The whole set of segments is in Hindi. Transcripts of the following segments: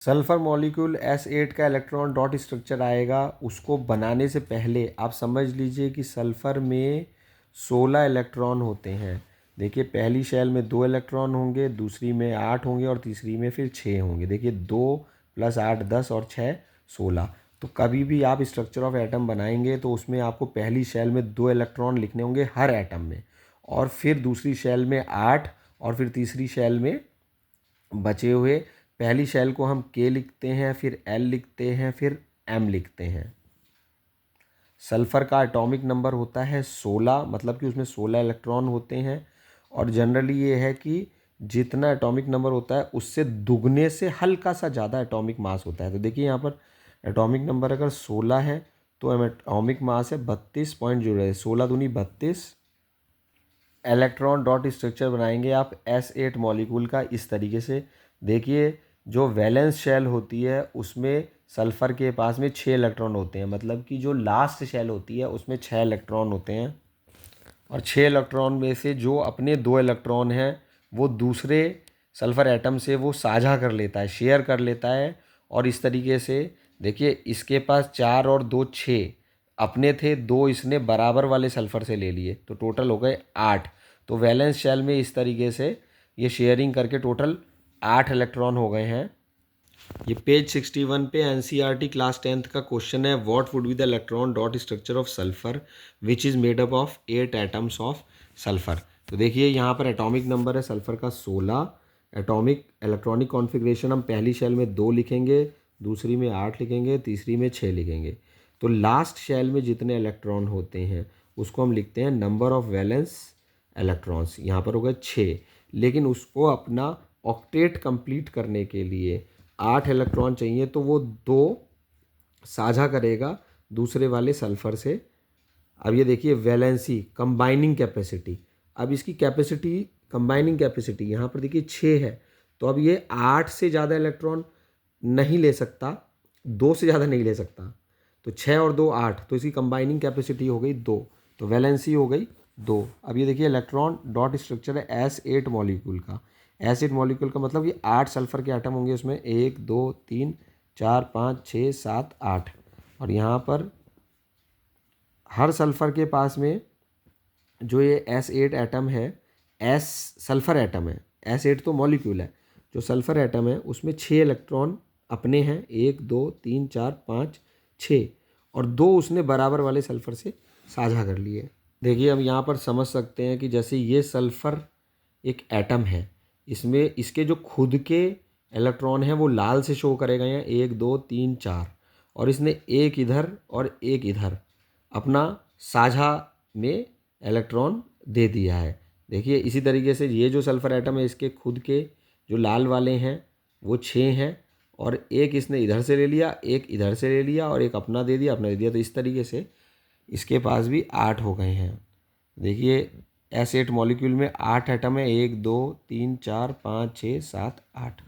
सल्फर मॉलिक्यूल S8 का इलेक्ट्रॉन डॉट स्ट्रक्चर आएगा। उसको बनाने से पहले आप समझ लीजिए कि सल्फर में 16 इलेक्ट्रॉन होते हैं। देखिए पहली शेल में 2 इलेक्ट्रॉन होंगे, दूसरी में 8 होंगे और तीसरी में फिर 6 होंगे। देखिए 2 + 8 10 और 6 16। तो कभी भी आप स्ट्रक्चर ऑफ एटम बनाएंगे तो उसमें आपको पहली शेल में 2 इलेक्ट्रॉन लिखने होंगे हर एटम में, और फिर दूसरी शेल में 8, और फिर तीसरी शेल में बचे हुए, पहली शेल को हम K लिखते हैं, फिर L लिखते हैं, फिर M लिखते हैं। सल्फ़र का एटॉमिक नंबर होता है 16, मतलब कि उसमें 16 इलेक्ट्रॉन होते हैं। और जनरली ये है कि जितना एटॉमिक नंबर होता है उससे दुगने से हल्का सा ज़्यादा एटॉमिक मास होता है। तो देखिए यहाँ पर एटॉमिक नंबर अगर 16 है तो एटॉमिक मास है 32.0, 16 दूनी 32। इलेक्ट्रॉन डॉट स्ट्रक्चर बनाएंगे आप S8 मॉलिक्यूल का इस तरीके से। देखिए जो वैलेंस शेल होती है उसमें सल्फ़र के पास में 6 इलेक्ट्रॉन होते हैं, मतलब कि जो लास्ट शेल होती है उसमें 6 इलेक्ट्रॉन होते हैं। और 6 इलेक्ट्रॉन में से जो अपने 2 इलेक्ट्रॉन हैं वो दूसरे सल्फ़र एटम से वो साझा कर लेता है, शेयर कर लेता है। और इस तरीके से देखिए इसके पास 4 और 2 6 अपने थे, 2 इसने बराबर वाले सल्फ़र से ले लिए, तो टोटल हो गए 8। तो वैलेंस शेल में इस तरीके से ये शेयरिंग करके टोटल 8 इलेक्ट्रॉन हो गए हैं। ये पेज 61 पे NCERT क्लास 10th का क्वेश्चन है, what would be the electron dot structure of sulphur which is made up of 8 atoms of sulphur. तो देखिए यहाँ पर एटॉमिक नंबर है सल्फर का 16। एटॉमिक इलेक्ट्रॉनिक कॉन्फ़िगरेशन हम पहली शेल में 2 लिखेंगे, दूसरी में 8 लिखेंगे, तीसरी में 6 लिखेंगे। तो लास्ट शेल में जितने इलेक्ट्रॉन होते हैं उसको हम लिखते हैं नंबर ऑफ वैलेंस इलेक्ट्रॉन्स। यहाँ पर हो गए 6, लेकिन उसको अपना ऑक्टेट कंप्लीट करने के लिए 8 इलेक्ट्रॉन चाहिए, तो वो 2 साझा करेगा दूसरे वाले सल्फ़र से। अब ये देखिए वैलेंसी कंबाइनिंग कैपेसिटी, अब इसकी कैपेसिटी कंबाइनिंग कैपेसिटी यहाँ पर देखिए 6 है, तो अब ये 8 से ज़्यादा इलेक्ट्रॉन नहीं ले सकता, 2 से ज़्यादा नहीं ले सकता। तो 6 और 2 8, तो इसकी कंबाइनिंग कैपेसिटी हो गई 2, तो वैलेंसी हो गई 2। अब ये देखिए इलेक्ट्रॉन डॉट स्ट्रक्चर है S8 मॉलिक्यूल का। S8 मॉलिक्यूल का मतलब ये 8 सल्फ़र के एटम होंगे उसमें, 1 2 3 4 5 6 7 8। और यहाँ पर हर सल्फ़र के पास में जो ये S8 एटम है, S सल्फ़र एटम है, S8 तो मॉलिक्यूल है, जो सल्फ़र एटम है उसमें 6 इलेक्ट्रॉन अपने हैं, 1 2 3 4 5 6, और 2 उसने बराबर वाले सल्फ़र से साझा कर लिए। देखिए हम यहाँ पर समझ सकते हैं कि जैसे ये सल्फ़र एक एटम है, इसमें इसके जो खुद के इलेक्ट्रॉन हैं वो लाल से शो करेगा, यहाँ 1 2 3 4, और इसने एक इधर और एक इधर अपना साझा में इलेक्ट्रॉन दे दिया है। देखिए इसी तरीके से ये जो सल्फ़र एटम है इसके खुद के जो लाल वाले हैं वो 6 हैं, और एक इसने इधर से ले लिया, एक इधर से ले लिया, और एक अपना दे दिया, अपना दे दिया, तो इस तरीके से इसके पास भी 8 हो गए हैं। देखिए S8 मॉलिक्यूल में 8 एटम है, 1 2 3 4 5 6 7 8।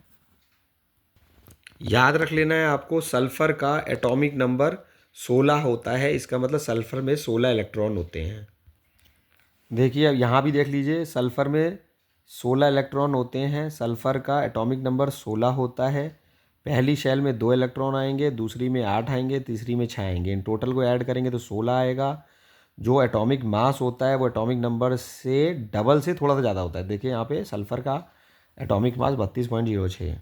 याद रख लेना है आपको, सल्फ़र का एटॉमिक नंबर 16 होता है, इसका मतलब सल्फ़र में 16 इलेक्ट्रॉन होते हैं। देखिए अब यहाँ भी देख लीजिए, सल्फ़र में 16 इलेक्ट्रॉन होते हैं, सल्फ़र का एटॉमिक नंबर 16 होता है। पहली शेल में 2 इलेक्ट्रॉन आएंगे, दूसरी में 8 आएंगे, तीसरी में 6 आएंगे। इन टोटल को ऐड करेंगे तो 16 आएगा। जो एटॉमिक मास होता है वो एटॉमिक नंबर से डबल से थोड़ा सा ज़्यादा होता है। देखिए यहाँ पे सल्फ़र का एटॉमिक मास 32.06 है।